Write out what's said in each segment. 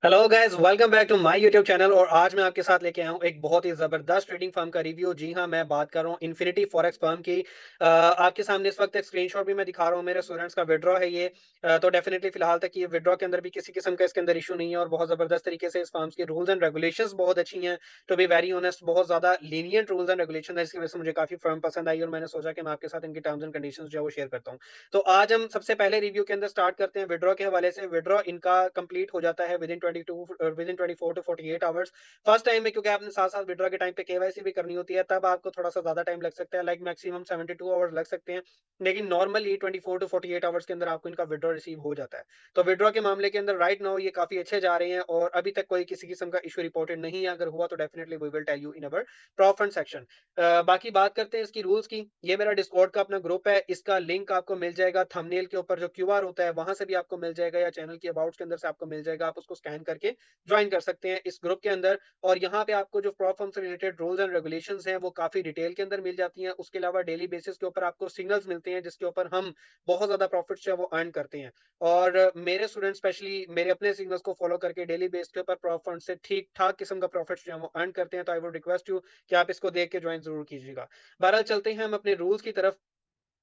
Hello guys, welcome back to my YouTube channel. और आज मैं आपके साथ लेके आया हूँ एक बहुत ही जबरदस्त ट्रेडिंग फर्म का रिव्यू। जी हाँ, मैं बात कर रहा हूँ इन्फिनिटी फॉरेक्स फर्म की। आपके सामने इस वक्त एक स्क्रीनशॉट भी मैं दिखा रहा हूँ, मेरे स्टूडेंट्स का विड्रॉ है ये। तो डेफिनेटली फिलहाल तक ये विड्रॉ के अंदर भी किसी किस्म का इसके अंदर इशू नहीं है और बहुत जबरदस्त तरीके से इस फर्म्स की रूल्स एंड रेगुलेशंस बहुत अच्छी हैं। टू बी वेरी ऑनेस्ट, बहुत ज्यादा लीनियंट रूल्स एंड रेगुलेशन है, जिसकी वजह से मुझे काफी फर्म पसंद आई और मैंने सोचा कि मैं आपके साथ इनकी टर्म्स एंड कंडीशंस जो है वो शेयर करता हूँ। तो आज हम सबसे पहले रिव्यू के अंदर स्टार्ट करते हैं विड्रॉ के हवाले से। विड्रॉ इनका कंप्लीट हो जाता है within 24 to 48 hours. First time में, क्योंकि आपने साथ साथ विड्रॉ के टाइम पे केवाईसी भी करनी होती है, तब आपको थोड़ा सा ज्यादा टाइम लग सकता है, लाइक मैक्सिमम 72 आवर्स लग सकते हैं। लेकिन नॉर्मली 24 टू 48 आवर्स के अंदर आपको इनका विड्रॉ रिसीव हो जाता है। तो विड्रॉ के मामले के अंदर राइट नाउ ये काफी अच्छे जा रहे हैं और अभी तक कोई किसी किस्म का इशू रिपोर्टेड नहीं है। अगर हुआ तो definitely we will tell you in our profit section. बाकी बात करते हैं इसकी रूल्स की। ये मेरा डिस्कॉर्ड का अपना ग्रुप है, इसका लिंक आपको मिल जाएगा थंबनेल के ऊपर। जो क्यूआर होता है वहां से भी आपको मिल जाएगा या चैनल की अबाउट के अंदर से आपको मिल जाएगा। आप उसको स्कैन करके ज्वाइन कर सकते हैं इस ग्रुप के अंदर। और यहाँ पे आपको जो प्रॉप फर्म से रिलेटेड रूल्स एंड रेगुलेशंस हैं वो काफी डिटेल के अंदर मिल जाती हैं। उसके अलावा डेली बेसिस के ऊपर आपको सिग्नल्स मिलते हैं जिसके ऊपर हम बहुत ज्यादा प्रॉफिट जो है वो अर्न करते हैं। और मेरे स्टूडेंट स्पेशली मेरे अपने सिग्नल्स को फॉलो करके डेली बेस के ऊपर प्रॉप फंड से ठीक ठाक किस्म का प्रॉफिट जो है वो अर्न करते हैं। तो आई वुड रिक्वेस्ट यू कि आप इसको देख के ज्वाइन जरूर कीजिएगा। बहरहाल चलते हैं हम अपने रूल्स की तरफ।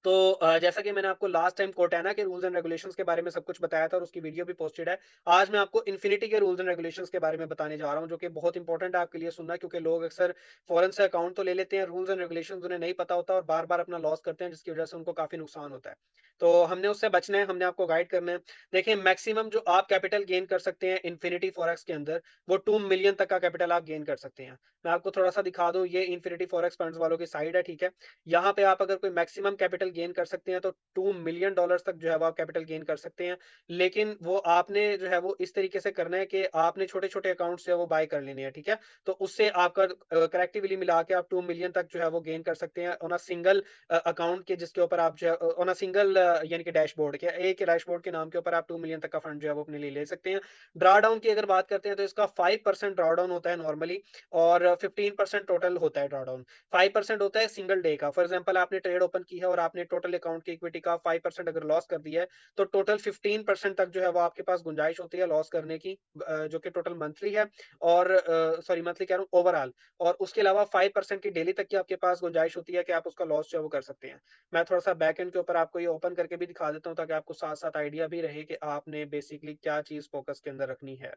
तो जैसा कि मैंने आपको लास्ट टाइम कोर्टेना के रूल्स एंड रेगुलेशंस के बारे में सब कुछ बताया था और उसकी वीडियो भी पोस्टेड है। आज मैं आपको इन्फिनिटी के रूल्स एंड रेगुलेशंस के बारे में बताने जा रहा हूं, जो कि बहुत इंपॉर्टेंट है आपके लिए सुनना, क्योंकि लोग अक्सर फॉरेन से अकाउंट तो ले लेते हैं, रूल्स एंड रेगुलेशंस उन्हें नहीं पता होता और बार बार अपना लॉस करते हैं, जिसकी वजह से उनको काफी नुकसान होता है। तो हमने उससे बचना है, हमने आपको गाइड करना है। देखिए, मैक्सिमम जो आप कैपिटल गेन कर सकते हैं इन्फिनिटी फॉरेक्स के अंदर, वो 2 मिलियन तक का कैपिटल आप गेन कर सकते हैं। मैं आपको थोड़ा सा दिखा दूं, ये इन्फिनिटी फॉरेक्स फंड्स वालों की साइड है, ठीक है। यहाँ पे आप अगर कोई मैक्सिमम कैपिटल गेन कर सकते हैं तो $2 मिलियन तक जो है वो आप कैपिटल गेन कर सकते हैं। लेकिन वो आपने जो है वो इस तरीके से करना है कि आपने छोटे छोटे अकाउंट जो है वो बाय कर लेने हैं, ठीक है। तो उससे आपका करेक्टिवली मिला के आप 2 मिलियन तक जो है वो गेन कर सकते हैं ऑन अ सिंगल अकाउंट के, जिसके ऊपर आप जो है ऑन अ सिंगल यानी कि डैशबोर्ड के एक डैशबोर्ड के नाम के ऊपर आप 2 मिलियन तक का फंड जो है वो अपने लिए ले सकते हैं। ड्रा डाउन की अगर बात करते हैं तो इसका 5% ड्रा डाउन होता है नॉर्मली और 15% टोटल होता है ड्रा डाउन। 5% होता है सिंगल डे का। फॉर एग्जांपल आपने ट्रेड ओपन की है और आपने टोटल अकाउंट की इक्विटी का 5% अगर लॉस कर दिया है, तो टोटल 15% तक जो है वो आपके पास गुंजाइश होती है लॉस करने की, जो कि टोटल मंथली है। और सॉरी, मंथली कह रहा हूँ, ओवरऑल। और उसके अलावा 5% की डेली तक की आपके पास गुंजाइश होती है कि आप उसका लॉस जो है वो कर सकते हैं। मैं थोड़ा सा बैक एंड के ऊपर आपको ये ओपन करके भी दिखा देता हूँ ताकि आपको साथ साथ आइडिया भी रहे कि आपने बेसिकली क्या चीज फोकस के अंदर रखनी है।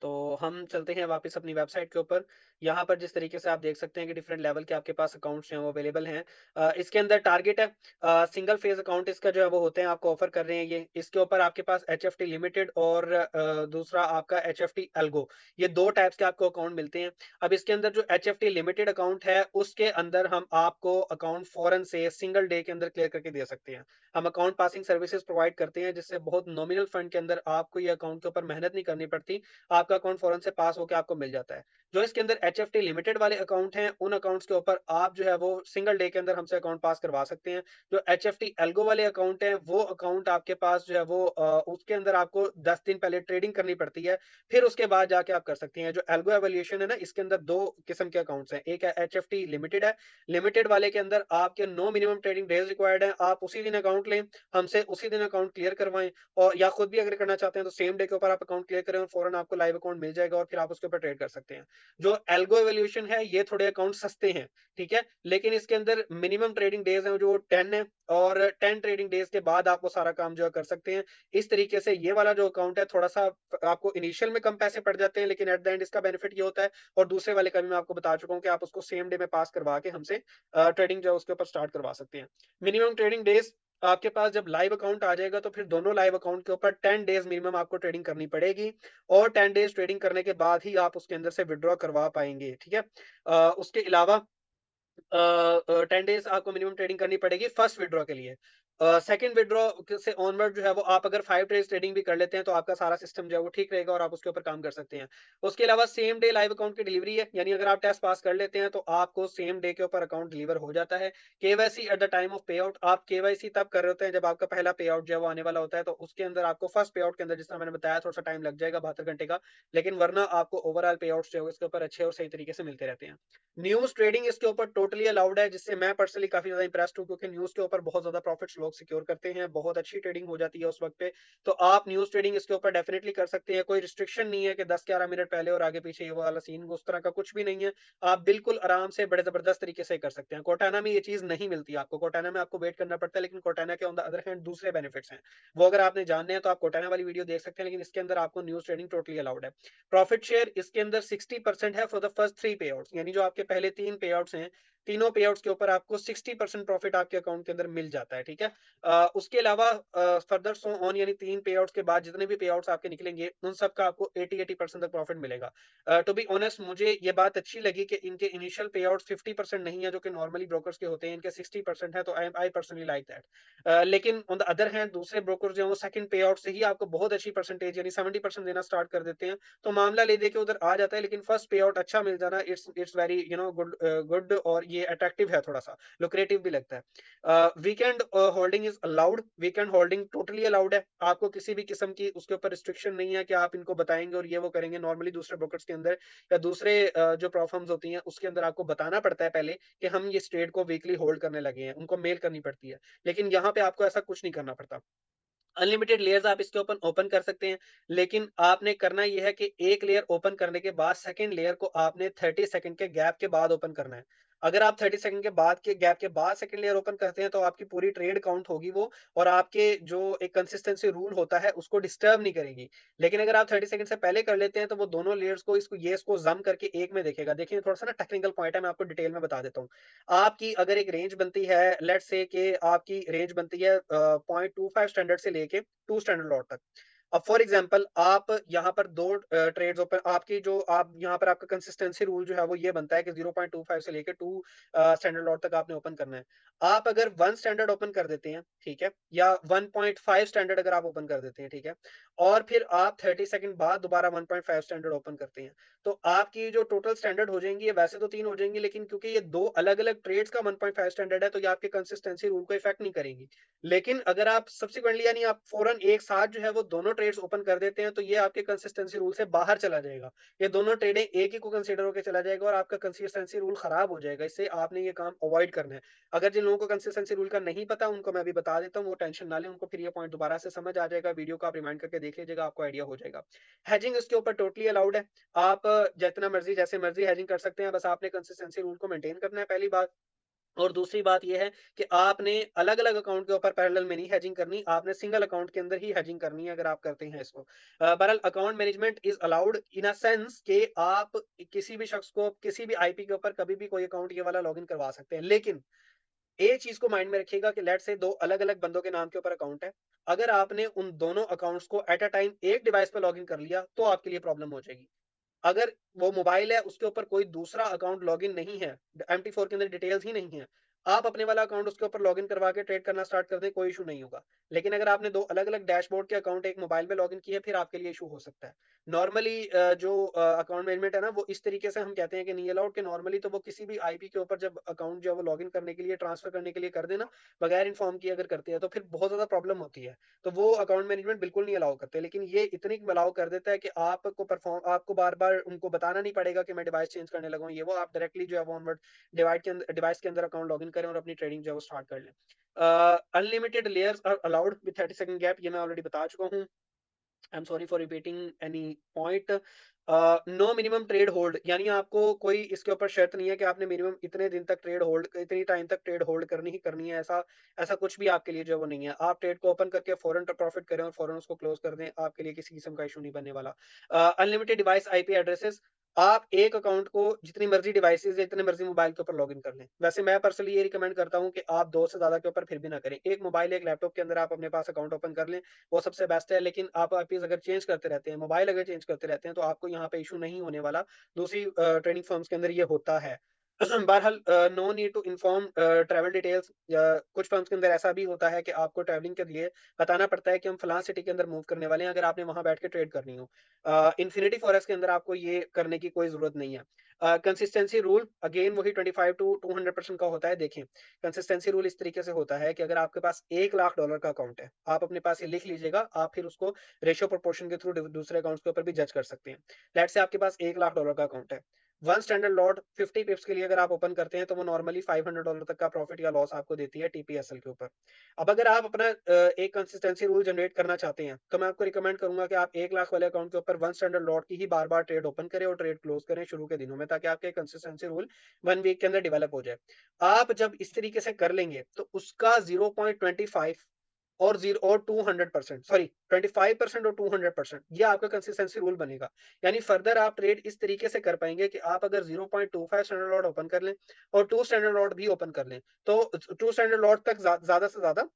तो हम चलते हैं वापस अपनी वेबसाइट के ऊपर। यहाँ पर जिस तरीके से आप देख सकते हैं कि डिफरेंट लेवल के आपके पास अकाउंट्स हैं वो अवेलेबल हैं। इसके अंदर टारगेट है सिंगल फेज अकाउंट, इसका जो है वो होते हैं, आपको ऑफर कर रहे हैं ये। इसके ऊपर आपके पास HFT लिमिटेड और दूसरा आपका HFT एल्गो, ये दो टाइप्स के आपको अकाउंट मिलते हैं। अब इसके अंदर जो HFT लिमिटेड अकाउंट है उसके अंदर हम आपको अकाउंट फॉरन से सिंगल डे के अंदर क्लियर करके दे सकते हैं। हम अकाउंट पासिंग सर्विसेज प्रोवाइड करते हैं, जिससे बहुत नॉमिनल फंड के अंदर आपको ये अकाउंट के ऊपर मेहनत नहीं करनी पड़ती, आपका अकाउंट फौरन से पास होकर आपको मिल जाता है। जो इसके अंदर HFT लिमिटेड वाले अकाउंट हैं, उन अकाउंट्स के ऊपर आप जो है वो सिंगल डे के अंदर हमसे अकाउंट पास करवा सकते हैं। जो HFT एल्गो वाले अकाउंट हैं, वो अकाउंट आपके पास जो है वो उसके अंदर आपको 10 दिन पहले ट्रेडिंग करनी पड़ती है, फिर उसके बाद जाके आप कर सकते हैं। जो एल्गो एवोल्यूशन है ना, इसके अंदर दो किस्म के अकाउंट्स हैं। एक है HFT लिमिटेड है। लिमिटेड वाले के अंदर आपके no minimum trading days required है, आप उसी दिन अकाउंट लें, हमसे उसी दिन अकाउंट क्लियर करवाएं। और या खुद भी अगर करना चाहते हैं तो सेम डे के ऊपर आप अकाउंट क्लियर करें और फौरन आपको लाइव अकाउंट मिल जाएगा और फिर आप उसके ऊपर ट्रेड कर सकते हैं। जो एल्गो एवोल्यूशन है, ये थोड़े अकाउंट सस्ते हैं, ठीक है, लेकिन इसके अंदर मिनिमम ट्रेडिंग डेज है जो 10 है और 10 ट्रेडिंग डेज के बाद आप वो सारा काम जो है कर सकते हैं। इस तरीके से ये वाला जो अकाउंट है थोड़ा सा आपको इनिशियल में कम पैसे पड़ जाते हैं, लेकिन एट द एंड इसका बेनिफिट ये होता है। और दूसरे वाले का भी मैं आपको बता चुका हूँ कि आप उसको सेम डे में पास करवा के हमसे ट्रेडिंग जो है उसके ऊपर स्टार्ट करवा सकते हैं। मिनिमम ट्रेडिंग डेज आपके पास जब लाइव अकाउंट आ जाएगा तो फिर दोनों लाइव अकाउंट के ऊपर 10 डेज मिनिमम आपको ट्रेडिंग करनी पड़ेगी। और 10 डेज ट्रेडिंग करने के बाद ही आप उसके अंदर से विड्रॉ करवा पाएंगे, ठीक है। उसके अलावा 10 डेज आपको मिनिमम ट्रेडिंग करनी पड़ेगी फर्स्ट विड्रॉ के लिए। सेकंड विड्रॉ से ऑनवर्ड जो है वो आप अगर 5 डेज ट्रेडिंग भी कर लेते हैं तो आपका सारा सिस्टम जो है वो ठीक रहेगा और आप उसके ऊपर काम कर सकते हैं। उसके अलावा सेम डे लाइव अकाउंट की डिलीवरी है, यानी अगर आप टेस्ट पास कर लेते हैं तो आपको सेम डे के ऊपर अकाउंट डिलीवर हो जाता है। KYC at the time of पे आउट, आप केवाईसी तब कर रहे होते हैं जब आपका पहला पे आउट जो है वो आने वाला होता है। तो उसके अंदर आपको फर्स्ट पे आउट के अंदर, जिस तरह मैंने बताया, थोड़ा सा टाइम लग जाएगा 72 घंटे का, लेकिन वरना आपको ओवरऑल पे आउट जो है इसके ऊपर अच्छे और सही तरीके से मिलते रहते हैं। न्यूज़ ट्रेडिंग इसके ऊपर टोटली अलाउड है, जिससे मैं पर्सनली काफ़ी ज़्यादा इंप्रेस्ड हूँ, क्योंकि न्यूज़ के ऊपर बहुत ज़्यादा प्रॉफ़िट्स लोग सिक्योर करते हैं, बहुत अच्छी ट्रेडिंग हो जाती है उस वक़्त पे। तो आप न्यूज़ ट्रेडिंग इसके ऊपर डेफ़िनिटली कर सकते हैं, कोई रिस्ट्रिक्शन नहीं है कि 10-11 मिनट पहले और आगे पीछे ये वाला सीन, उस तरह का कुछ भी नहीं है। आप बिल्कुल आराम से बड़े ज़बरदस्त तरीके से कर सकते हैं। कोर्टाना में ये चीज़ नहीं मिलती आपको, कोर्टाना में आपको वेट करना पड़ता है, लेकिन कोर्टाना के ऑन द अदर हैंड दूसरे बेनिफिट्स हैं। वो अगर आपने जानने हैं तो आप कोर्टाना वाली वीडियो देख सकते हैं, लेकिन इसके अंदर आपको न्यूज़ ट्रेडिंग टोटली अलाउड है। प्रॉफिट शेयर इसके अंदर 60% है फॉर द फर्स्ट 3 पेआउट्स, यानी जो आपके पहले 3 पेआउट्स हैं, तीनों पेआउट्स के ऊपर आपको 60% प्रॉफिट आपके अकाउंट के अंदर मिल जाता है, ठीक है? उसके अलावा फर्दर सो ऑन, यानी 3 पेआउट्स के बाद जितने भी पेआउट्स आपके निकलेंगे, उन सब का आपको 80% तक प्रॉफिट मिलेगा। टू बी ऑनेस्ट मुझे ये बात अच्छी लगी कि इनके इनिशियल पेआउट्स 50% नहीं है, जो कि नॉर्मली ब्रोकर्स के होते हैं, इनके 60% है, तो आई पर्सनली लाइक दैट। लेकिन ऑन द अदर हैंड दूसरे ब्रोकर्स जो हैं वो सेकंड पेआउट से ही आपको बहुत अच्छी परसेंटेज यानी 70% देना स्टार्ट कर देते हैं, तो मामला ले दे के उधर आ जाता है। लेकिन फर्स्ट पेआउट अच्छा मिल जाना, इट्स वेरी गुड, और ये अट्रैक्टिव है, थोड़ा-सा लुक्रेटिव भी लगता है। Weekend holding is allowed, weekend holding totally allowed है। आपको किसी भी किस्म की उसके ऊपर रिस्ट्रिक्शन नहीं है कि आप इनको बताएँगे और ये वो करेंगे। नॉर्मली दूसरे ब्रोकर्स के अंदर या दूसरे जो प्लेटफ़ॉर्म्स होती हैं उसके अंदर आपको बताना पड़ता है पहले कि हम ये ट्रेड को वीकली होल्ड करने लगे हैं, उनको मेल करनी पड़ती है। लेकिन यहाँ पे आपको ऐसा कुछ नहीं करना पड़ता। अनलिमिटेड लेयर्स आप इसके ओपन ओपन कर सकते हैं, लेकिन आपने करना ये है कि एक लेयर ओपन करने के बाद सेकंड लेयर को आपने 30 सेकंड के गैप के बाद ओपन करना है। अगर आप 30 सेकंड के बाद के गैप के बाद सेकंड लेयर ओपन करते हैं, तो आपकी पूरी ट्रेड काउंट होगी वो, और आपके जो एक कंसिस्टेंसी रूल होता है उसको डिस्टर्ब नहीं करेगी। लेकिन अगर आप 30 सेकंड से पहले कर लेते हैं, तो वो दोनों लेयर्स को इसको जम करके एक में देखेगा। देखिए थोड़ा-सा ना टेक्निकल पॉइंट है, मैं आपको डिटेल में बता देता हूँ। आपकी अगर एक रेंज बनती है, लेट्स से कि आपकी रेंज बनती है 0.25 स्टैंडर्ड से लेके 2 स्टैंडर्ड लॉट तक। अब फॉर एग्जांपल आप यहाँ पर 2 ट्रेड्स ओपन, आपकी जो आप यहाँ पर आपका कंसिस्टेंसी रूल जो है वो ये बनता है कि 0.25 से लेके 2 स्टैंडर्ड लॉट तक आपने ओपन करना है। आप अगर 1 स्टैंडर्ड ओपन कर देते हैं, ठीक है? या 1.5 स्टैंडर्ड अगर आप ओपन कर देते हैं, ठीक है? और फिर आप 30 सेकंड बाद दोबारा 1.5 स्टैंडर्ड ओपन करते हैं, तो आपकी जो टोटल स्टैंडर्ड हो जाएँगी, ये वैसे तो 3 हो जाएँगी, लेकिन क्योंकि ये 2 अलग-अलग ट्रेड्स का 1.5 स्टैंडर्ड है, तो ये आपके कंसिस्टेंसी रूल को इफेक्ट नहीं करेंगी। लेकिन अगर आप सब्सिक्वेंटली यानी आप फौरन एक साथ जो है वो दोनों ट्रेड्स ओपन कर देते हैं, तो ये आपके कंसिस्टेंसी रूल से बाहर चला जाएगा। ये दोनों ट्रेडें एक ही को कंसीडर होके चला जाएगा और आपका कंसिस्टेंसी रूल खराब हो जाएगा। इससे आपने ये काम अवॉइड करना है। अगर जिन लोगों को कंसिस्टेंसी रूल का नहीं पता, उनको मैं अभी बता देता हूँ, वो टेंशन ना लें, उनको फिर ये पॉइंट दोबारा से समझ आ जाएगा। वीडियो को आप रिमाइंड करके देख लीजिएगा, आपको आइडिया हो जाएगा। हेजिंग इसके ऊपर टोटली अलाउड है। आप जितना मर्ज़ी जैसे मर्ज़ी हेजिंग कर सकते हैं, बस आपने कंसिस्टेंसी रूल को मेंटेन करना है, पहली बात। और दूसरी बात ये है कि आपने अलग-अलग अकाउंट के ऊपर पैरेलल में नहीं हेजिंग करनी, आपने सिंगल अकाउंट के अंदर ही हेजिंग करनी है, अगर आप करते हैं इसको। बहरहाल account management is allowed in a sense कि आप किसी भी शख्स को किसी भी आईपी के ऊपर कभी भी कोई अकाउंट ये वाला लॉगिन करवा सकते हैं। लेकिन एक चीज़ को माइंड में रखिएगा कि लेट्स से 2 अलग-अलग बंदों के नाम के ऊपर अकाउंट है। अगर आपने उन दोनों अकाउंट्स को एट अ टाइम एक डिवाइस पे लॉगिन कर लिया, तो आपके लिए प्रॉब्लम हो जाएगी। अगर वो मोबाइल है, उसके ऊपर कोई दूसरा अकाउंट लॉगिन नहीं है, एमटी4 के अंदर डिटेल्स ही नहीं है, आप अपने वाला अकाउंट उसके ऊपर लॉगिन करवा के ट्रेड करना स्टार्ट कर दें, कोई इश्यू नहीं होगा। लेकिन अगर आपने 2 अलग-अलग डैशबोर्ड के अकाउंट एक मोबाइल में लॉगिन किए, फिर आपके लिए इश्यू हो सकता है। नॉर्मली जो अकाउंट मैनेजमेंट है ना, वो इस तरीके से हम कहते हैं कि नहीं अलाउड, कि नॉर्मली तो वो किसी भी आईपी के ऊपर जब अकाउंट जो है वो लॉगिन करने के लिए, ट्रांसफर करने के लिए कर देना, बगैर इन्फॉर्म किए अगर करते हैं, तो फिर बहुत ज़्यादा प्रॉब्लम होती है। तो वो अकाउंट मैनेजमेंट बिल्कुल नहीं अलाउ करते। लेकिन ये इतनी अलाउ कर देता है कि आपको बार-बार उनको बताना नहीं पड़ेगा कि मैं डिवाइस चेंज करने लगा हूँ, ये वो आप डायरेक्टली जो है वो ऑनवर्ड डिवाइस के अंदर अकाउंट लॉगिन करें और अपनी ट्रेडिंग जो है वो स्टार्ट कर लें। Unlimited layers are allowed with 30 second gap, ये मैं ऑलरेडी बता चुका हूँ। I am sorry for repeating any point. No minimum trade hold, यानी आपको कोई इसके ऊपर शर्त नहीं है कि आपने मिनिमम इतने दिन तक ट्रेड होल्ड, इतनी टाइम तक ट्रेड होल्ड करनी ही करनी है। ऐसा ऐसा कुछ भी आपके लिए जो है वो नहीं है। आप ट्रेड को ओपन करके फौरन प्रॉफिट करें और फौरन उसको क्लोज कर दें, आपके लिए किसी किस्म का इशू नहीं बनने वाला। अनलिमिटेड डिवाइस आईपी एड्रेसेस, आप एक अकाउंट को जितनी मर्जी डिवाइसेज या जितने मर्जी मोबाइल के ऊपर लॉगिन कर लें। वैसे मैं पर्सनली ये रिकमेंड करता हूँ कि आप 2 से ज़्यादा के ऊपर फिर भी ना करें। एक मोबाइल, एक लैपटॉप के अंदर आप अपने पास अकाउंट ओपन कर लें, वो सबसे बेस्ट है। लेकिन आप आईपीज़ अगर चेंज करते रहते हैं, मोबाइल अगर चेंज करते रहते हैं, तो आपको यहाँ पे इश्यू नहीं होने वाला। दूसरी ट्रेडिंग फर्म्स के अंदर ये होता है। बहरहाल no need to inform travel details, या कुछ फर्म्स के अंदर ऐसा भी होता है कि आपको ट्रैवलिंग के लिए बताना पड़ता है कि हम फलां सिटी के अंदर मूव करने वाले हैं, अगर आपने वहाँ बैठ के ट्रेड करनी हो। इन्फिनिटी फॉरेक्स के अंदर आपको ये करने की कोई ज़रूरत नहीं है। कंसिस्टेंसी रूल अगेन वही 25 टू 200% का होता है। देखें, कंसिस्टेंसी रूल इस तरीके से होता है कि अगर आपके पास $1,00,000 का अकाउंट है, आप अपने पास ये लिख लीजिएगा, आप फिर उसको रेशियो प्रोपोर्शन के थ्रू दूसरे अकाउंट्स के ऊपर भी जज कर सकते हैं। लेट्स से आपके पास $1,00,000 का अकाउंट है। वन स्टैंडर्ड लॉट 50 पिप्स के लिए अगर आप ओपन करते हैं तो वो नॉर्मली $500 तक का प्रॉफिट या लॉस आपको देती है टीपीएसएल के ऊपर। अब अगर आप अपना एक कंसिस्टेंसी रूल जनरेट करना चाहते हैं, तो मैं आपको रिकमेंड करूँगा कि आप 1 लाख वाले अकाउंट के ऊपर वन स्टैंडर्ड लॉट की ही बार-बार ट्रेड ओपन करें और ट्रेड क्लोज़ करें शुरू के दिनों में, ताकि आपके कंसिस्टेंसी रूल 1 वीक के अंदर डेवलप हो जाए। आप जब इस तरीके से कर लेंगे, तो उसका 0.25 और 200% सॉरी 25% और 200% ये आपका कंसिस्टेंसी रूल बनेगा। यानी फर्दर आप ट्रेड इस तरीके से कर पाएँगे कि आप अगर 0.25 स्टैंडर्ड लॉट ओपन कर लें और 2 स्टैंडर्ड लॉट भी ओपन कर लें, तो 2 स्टैंडर्ड लॉट तक ज़्यादा से ज़्यादा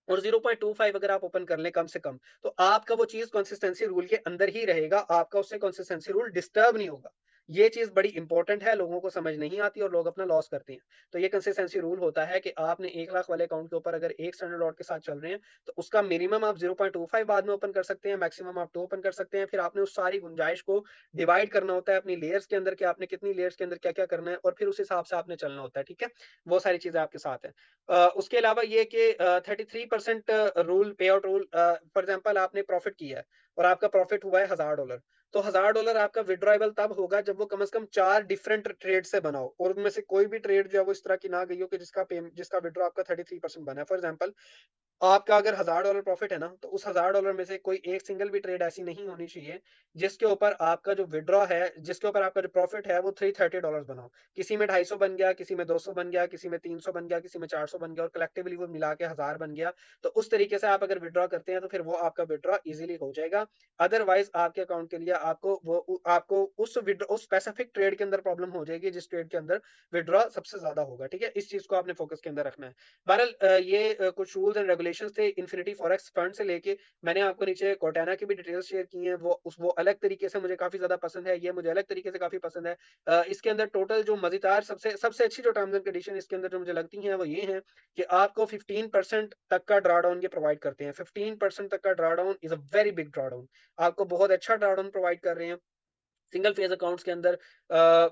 और 0.25 अगर आप ओपन कर लें कम से कम, तो आपका वो चीज़ कंसिस्टेंसी रूल के अंदर ही रहेगा, आपका उससे कंसिस्टेंसी रूल डिस्टर्ब नहीं होगा। ये चीज़ बड़ी इंपॉर्टेंट है, लोगों को समझ नहीं आती और लोग अपना लॉस करते हैं। तो ये कंसिस्टेंसी रूल होता है कि आपने 1 लाख वाले अकाउंट के ऊपर अगर 1 स्टैंडर्ड लॉट के साथ चल रहे हैं, तो उसका मिनिमम आप 0.25 बाद में ओपन कर सकते हैं, मैक्सिमम आप 2 ओपन कर सकते हैं। फिर आपने उस सारी गुंजाइश को डिवाइड करना होता है अपनी लेयर्स के अंदर कि आपने कितनी लेयर्स के अंदर क्या-क्या करना है और फिर उस हिसाब से आपने चलना होता है, ठीक है? वो सारी चीज़ें आपके साथ हैं। उसके अलावा ये कि 33% रूल पे आउट रूल फॉर एग्जांपल आपने प्रॉफिट किया है और आपका प्रॉफिट हुआ है $1000 तो $1000 आपका विथड्रॉएबल तब होगा जब वो कम से कम 4 डिफरेंट ट्रेड से बना हो और उनमें से कोई भी ट्रेड जो है वो इस तरह की ना गई हो कि जिसका विथड्रॉ आपका 33% बना है। फॉर एग्जांपल आपका अगर $1000 प्रॉफिट है ना, तो उस $1000 में से कोई एक सिंगल भी ट्रेड ऐसी नहीं होनी चाहिए, जिसके ऊपर आपका जो विथड्रॉ है, जिसके ऊपर आपका जो प्रॉफिट है, वो $330 बना हो। किसी में 250 बन गया, किसी में 200 बन गया, किसी में 300 बन गया, किसी में 400 बन गया और कलेक्टिवली वो मिला के 1000 बन गया। तो उस तरीके से आप अगर विथड्रॉ करते हैं, तो फिर वो आपका विथड्रॉ ईज़िली हो जाएगा। अदरवाइज़ आपके अकाउंट के लिए आपको उस स्पेसिफिक ट्रेड के अंदर प्रॉब्लम हो जाएगी, जिस ट्रेड के अंदर विथड्रॉ सबसे ज़्यादा होगा, ठीक है? इस चीज़ को आपने फ़ोकस के अंदर रखना है। बहरहाल ये कुछ रूल्स एंड रेगुलेशंस थे इन्फिनिटी फॉरेक्स फंड से लेके मैंने आपको नीचे कोर्टेना की भी डिटेल्स शेयर की हैं, वो अलग तरीके से मुझे काफ़ी ज़्यादा पसंद है, ये मुझे अलग तरीके से काफ़ी पसंद है। इसके अंदर टोटल जो मज़ेदार सबसे सबसे अच्छी जो टर्म्स एंड कंडीशन इसके अंदर जो मुझे लगती हैं, वो ये हैं कि आपको 15% तक का ड्रॉडाउन ये प्रोवाइड करते हैं। 15% तक का drawdown is a very big drawdown. आपको बहुत अच्छा ड्रॉडाउन प्रोवाइड कर रहे हैं। सिंगल फेज अकाउंट्स के अंदर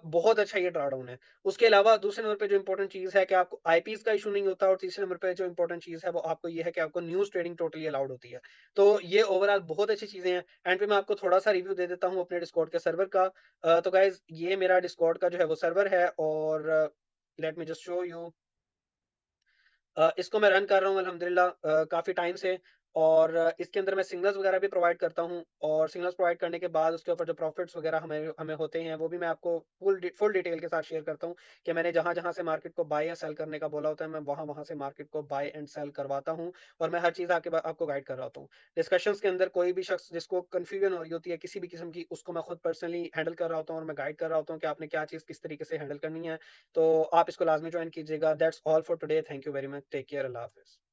बहुत अच्छा ये ड्रॉडाउन है। उसके अलावा दूसरे नंबर पे जो इम्पोर्टेंट चीज़ है कि आपको आईपीज़ का इश्यू नहीं होता और तीसरे नंबर पे जो इम्पोर्टेंट चीज़ है वो आपको ये है कि आपको न्यूज़ ट्रेडिंग टोटली अलाउड होती है। तो ये ओवरऑल बहुत अच्छी चीज़ें हैं। एंड पे मैं आपको थोड़ा-सा रिव्यू दे देता हूँ अपने डिस्कॉर्ड के सर्वर का। तो गाइज़ ये मेरा डिस्कॉर्ड का जो है वो सर्वर है और let me just show you इसको मैं रन कर रहा हूँ अल्हम्दुलिल्लाह काफ़ी टाइम से और इसके अंदर मैं सिग्नल्स वगैरह भी प्रोवाइड करता हूँ और सिग्नल्स प्रोवाइड करने के बाद उसके ऊपर जो प्रॉफिट्स वगैरह हमें हमें होते हैं वो भी मैं आपको फुल डिटेल के साथ शेयर करता हूँ कि मैंने जहाँ-जहाँ से मार्केट को बाय या सेल करने का बोला होता है मैं वहाँ-वहाँ से मार्केट को बाय एंड सेल करवाता हूँ और मैं हर चीज़ आपको गाइड कर रहा होता हूँ। डिस्कशंस के अंदर कोई भी शख्स जिसको कन्फ्यूजन हो रही होती है किसी भी किस्म की उसको मैं खुद पर्सनली हैंडल कर रहा होता हूँ और मैं गाइड कर रहा होता हूँ कि आपने क्या चीज़ किस तरीके से हैंडल करनी है। तो आप इसको लाज़मी जॉइन कीजिएगा। That's all for today. Thank you very much. Take care. अल्लाह हाफ़िज़।